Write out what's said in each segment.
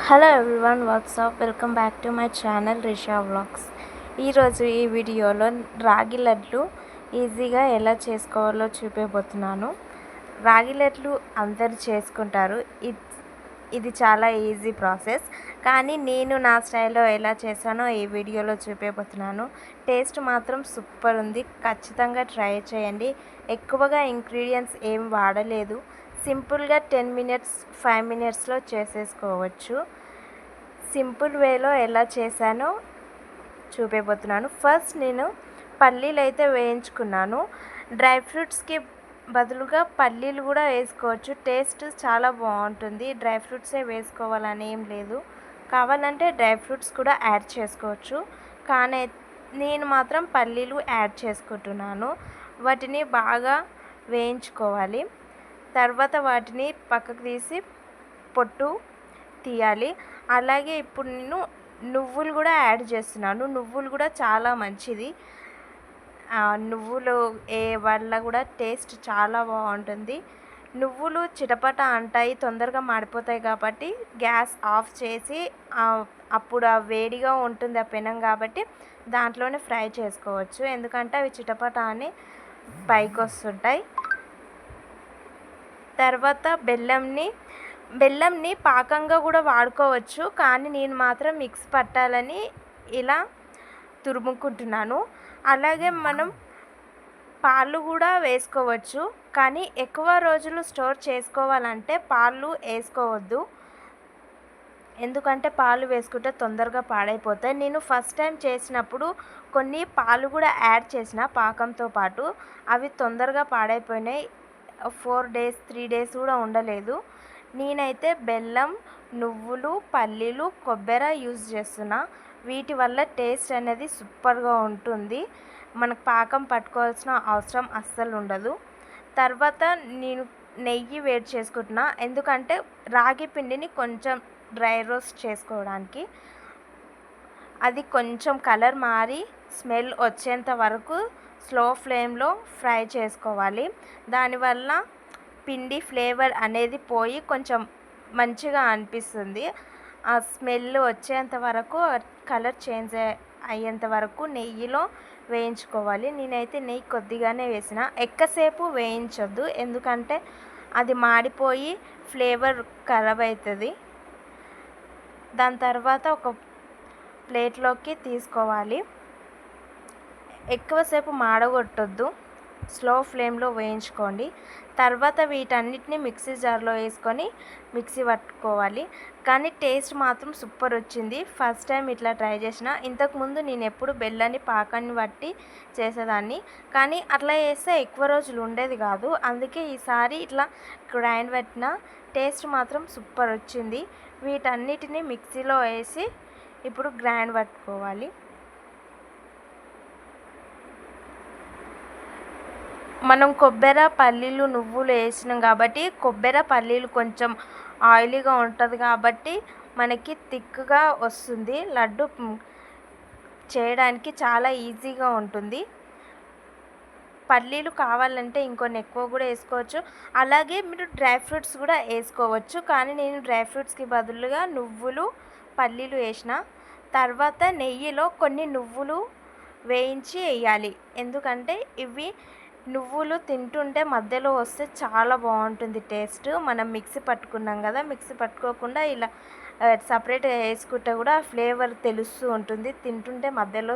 Hello everyone, WhatsApp welcome back to my channel Risha vlogs. ఈరోజు ఈ వీడియోలో రాగి లడ్లు ఈజీగా ఎలా చేసుకోవాలో చూపించబోతున్నాను. రాగి లడ్లు అందరు చేసుకుంటారు. ఇది చాలా ఈజీ ప్రాసెస్, కానీ నేను నా స్టైల్లో ఎలా చేశానో ఈ వీడియోలో చూపించబోతున్నాను. టేస్ట్ మాత్రం సూపర్ ఉంది, ఖచ్చితంగా ట్రై చేయండి. ఎక్కువగా ఇంగ్రీడియంట్స్ ఏం వాడలేదు, సింపుల్గా 10 మినిట్స్ 5 మినిట్స్లో చేసేసుకోవచ్చు. సింపుల్ వేలో ఎలా చేశానో చూపించబోతున్నాను. ఫస్ట్ నేను పల్లీలు అయితే వేయించుకున్నాను. డ్రై ఫ్రూట్స్కి బదులుగా పల్లీలు కూడా వేసుకోవచ్చు, టేస్ట్ చాలా బాగుంటుంది. డ్రై ఫ్రూట్సే వేసుకోవాలని ఏం లేదు, కావాలంటే డ్రై ఫ్రూట్స్ కూడా యాడ్ చేసుకోవచ్చు, కానీ నేను మాత్రం పల్లీలు యాడ్ చేసుకుంటున్నాను. వాటిని బాగా వేయించుకోవాలి. తర్వాత వాటిని పక్కకు తీసి పొట్టు తీయాలి. అలాగే ఇప్పుడు నేను నువ్వులు కూడా యాడ్ చేస్తున్నాను. నువ్వులు కూడా చాలా మంచిది. నువ్వులు వల్ల కూడా టేస్ట్ చాలా బాగుంటుంది. నువ్వులు చిటపట అంటాయి, తొందరగా మాడిపోతాయి. కాబట్టి గ్యాస్ ఆఫ్ చేసి అప్పుడు వేడిగా ఉంటుంది ఆ పెనం, కాబట్టి దాంట్లోనే ఫ్రై చేసుకోవచ్చు, ఎందుకంటే అవి చిటపట అని పైకి వస్తుంటాయి. తర్వాత బెల్లంని పాకంగా కూడా వాడుకోవచ్చు, కానీ నేను మాత్రం మిక్స్ పట్టాలని ఇలా తురుముకుంటున్నాను. అలాగే మనం పాలు కూడా వేసుకోవచ్చు, కానీ ఎక్కువ రోజులు స్టోర్ చేసుకోవాలంటే పాలు వేసుకోవద్దు, ఎందుకంటే పాలు వేసుకుంటే తొందరగా పాడైపోతాయి. నేను ఫస్ట్ టైం చేసినప్పుడు కొన్ని పాలు కూడా యాడ్ చేసిన పాకంతో పాటు, అవి తొందరగా పాడైపోయినాయి. 4 డేస్ 3 డేస్ కూడా ఉండలేదు. నేనైతే బెల్లం, నువ్వులు, పల్లీలు, కొబ్బరి యూజ్ చేస్తున్నా. వీటి వల్ల టేస్ట్ అనేది సూపర్గా ఉంటుంది. మనకు పాకం పట్టుకోవాల్సిన అవసరం అస్సలు ఉండదు. తర్వాత నేను నెయ్యి వేడి చేసుకుంటున్నా, ఎందుకంటే రాగి పిండిని కొంచెం డ్రై రోస్ట్ చేసుకోవడానికి. అది కొంచెం కలర్ మారి స్మెల్ వచ్చేంత వరకు స్లో ఫ్లేమ్లో ఫ్రై చేసుకోవాలి. దానివల్ల పిండి ఫ్లేవర్ అనేది పోయి కొంచెం మంచిగా అనిపిస్తుంది. ఆ స్మెల్ వచ్చేంత వరకు, కలర్ చేంజ్ అయ్యేంత వరకు నెయ్యిలో వేయించుకోవాలి. నేనైతే నెయ్యి కొద్దిగానే వేసిన, ఎక్కువసేపు వేయించొద్దు, ఎందుకంటే అది మాడిపోయి ఫ్లేవర్ ఖరాబ్ అవుతుంది. దాని తర్వాత ఒక ప్లేట్లోకి తీసుకోవాలి. ఎక్కువసేపు మాడగొట్టొద్దు, స్లో ఫ్లేమ్లో వేయించుకోండి. తర్వాత వీటన్నిటిని మిక్సీ జార్లో వేసుకొని మిక్సీ పట్టుకోవాలి. కానీ టేస్ట్ మాత్రం సూపర్ వచ్చింది. ఫస్ట్ టైం ఇట్లా ట్రై చేసిన. ఇంతకుముందు నేను ఎప్పుడు బెల్లాన్ని పాకాన్ని బట్టి చేసేదాన్ని, కానీ అట్లా చేస్తే ఎక్కువ రోజులు ఉండేది కాదు. అందుకే ఈసారి ఇట్లా గ్రైండ్ పెట్టిన, టేస్ట్ మాత్రం సూపర్ వచ్చింది. వీటన్నిటిని మిక్సీలో వేసి ఇప్పుడు గ్రైండ్ పట్టుకోవాలి. మనం కొబ్బరి, పల్లీలు, నువ్వులు వేసినాం కాబట్టి, కొబ్బరి పల్లీలు కొంచెం ఆయిలీగా ఉంటుంది కాబట్టి మనకి థిక్గా వస్తుంది. లడ్డు చేయడానికి చాలా ఈజీగా ఉంటుంది. పల్లీలు కావాలంటే ఇంకొన్ని ఎక్కువ కూడా వేసుకోవచ్చు. అలాగే మీరు డ్రై ఫ్రూట్స్ కూడా వేసుకోవచ్చు, కానీ నేను డ్రై ఫ్రూట్స్కి బదులుగా నువ్వులు, పల్లీలు వేసిన. తర్వాత నెయ్యిలో కొన్ని నువ్వులు వేయించి వేయాలి, ఎందుకంటే ఇవి నువ్వులు తింటుంటే మధ్యలో వస్తే చాలా బాగుంటుంది టేస్ట్. మనం మిక్సీ పట్టుకున్నాం కదా, మిక్సీ పట్టుకోకుండా ఇలా సపరేట్గా వేసుకుంటే కూడా ఫ్లేవర్ తెలుస్తూ ఉంటుంది. తింటుంటే మధ్యలో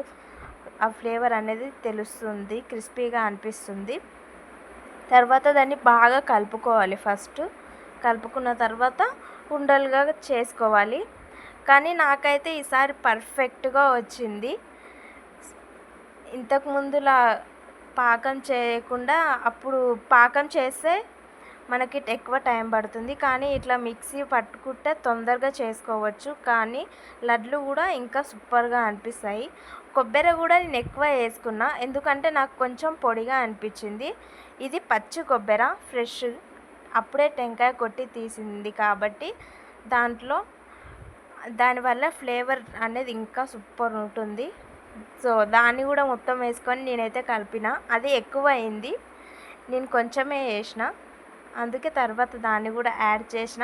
ఆ ఫ్లేవర్ అనేది తెలుస్తుంది, క్రిస్పీగా అనిపిస్తుంది. తర్వాత దాన్ని బాగా కలుపుకోవాలి. ఫస్ట్ కలుపుకున్న తర్వాత ఉండలుగా చేసుకోవాలి. కానీ నాకైతే ఈసారి పర్ఫెక్ట్గా వచ్చింది. ఇంతకుముందులా పాకం చేయకుండా, అప్పుడు పాకం చేస్తే మనకి ఎక్కువ టైం పడుతుంది, కానీ ఇట్లా మిక్సీ పట్టుకుంటే తొందరగా చేసుకోవచ్చు. కానీ లడ్లు కూడా ఇంకా సూపర్గా అనిపిస్తాయి. కొబ్బరి కూడా నేను ఎక్కువ వేసుకున్నా, ఎందుకంటే నాకు కొంచెం పొడిగా అనిపించింది. ఇది పచ్చి కొబ్బరి, ఫ్రెష్, అప్పుడే టెంకాయ కొట్టి తీసింది కాబట్టి దానివల్ల ఫ్లేవర్ అనేది ఇంకా సూపర్ ఉంటుంది. సో దాన్ని కూడా మొత్తం వేసుకొని నేనైతే కలిపిన. అది ఎక్కువ అయింది, నేను కొంచెమే వేసిన. అందుకే తర్వాత దాన్ని కూడా యాడ్ చేసిన.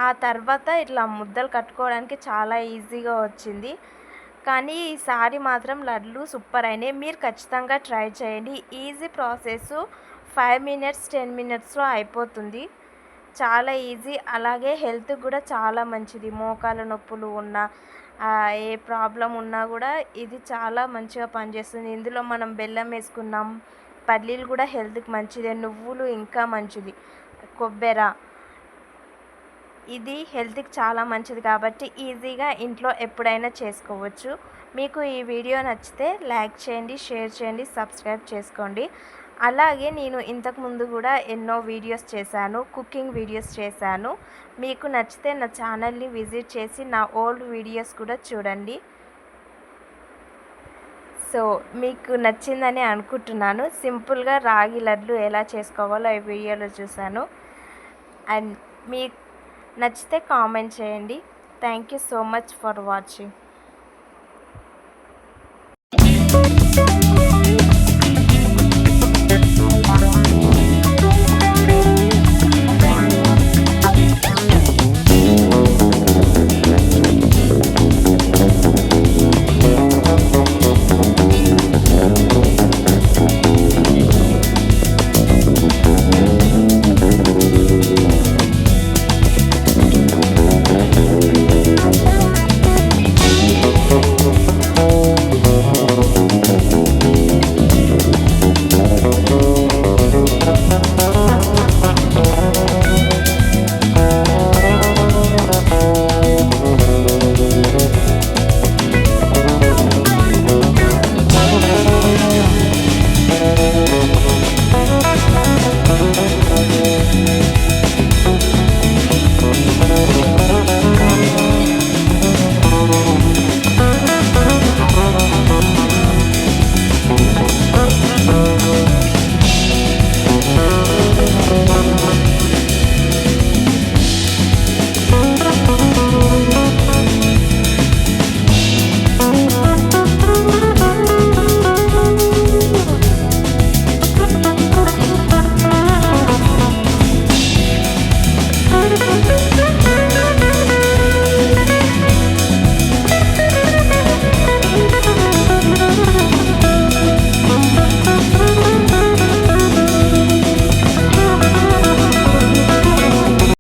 ఆ తర్వాత ఇట్లా ముద్దలు కట్టుకోవడానికి చాలా ఈజీగా వచ్చింది. కానీ ఈసారి మాత్రం లడ్లు సూపర్ అయినాయి. మీరు ఖచ్చితంగా ట్రై చేయండి. ఈజీ ప్రాసెస్, 5 మినిట్స్ 10 మినిట్స్లో అయిపోతుంది. చాలా ఈజీ, అలాగే హెల్త్కి కూడా చాలా మంచిది. మోకాళ్ళ నొప్పులు ఉన్నా, ఏ ప్రాబ్లం ఉన్నా కూడా ఇది చాలా మంచిగా పనిచేస్తుంది. ఇందులో మనం బెల్లం వేసుకున్నాం, పల్లీలు కూడా హెల్త్కి మంచిదే, నువ్వులు ఇంకా మంచిది, కొబ్బెర ఇది హెల్త్కి చాలా మంచిది కాబట్టి ఈజీగా ఇంట్లో ఎప్పుడైనా చేసుకోవచ్చు. మీకు ఈ వీడియో నచ్చితే లైక్ చేయండి, షేర్ చేయండి, సబ్స్క్రైబ్ చేసుకోండి. అలాగే నేను ఇంతకుముందు కూడా ఎన్నో వీడియోస్ చేశాను, కుకింగ్ వీడియోస్ చేశాను. మీకు నచ్చితే నా ఛానల్ని విజిట్ చేసి నా ఓల్డ్ వీడియోస్ కూడా చూడండి. సో మీకు నచ్చిందని అనుకుంటున్నాను. సింపుల్గా రాగి లడ్లు ఎలా చేసుకోవాలో ఈ వీడియోలో చూశాను. అండ్ మీకు నచ్చితే కామెంట్ చేయండి. Thank you so much for watching.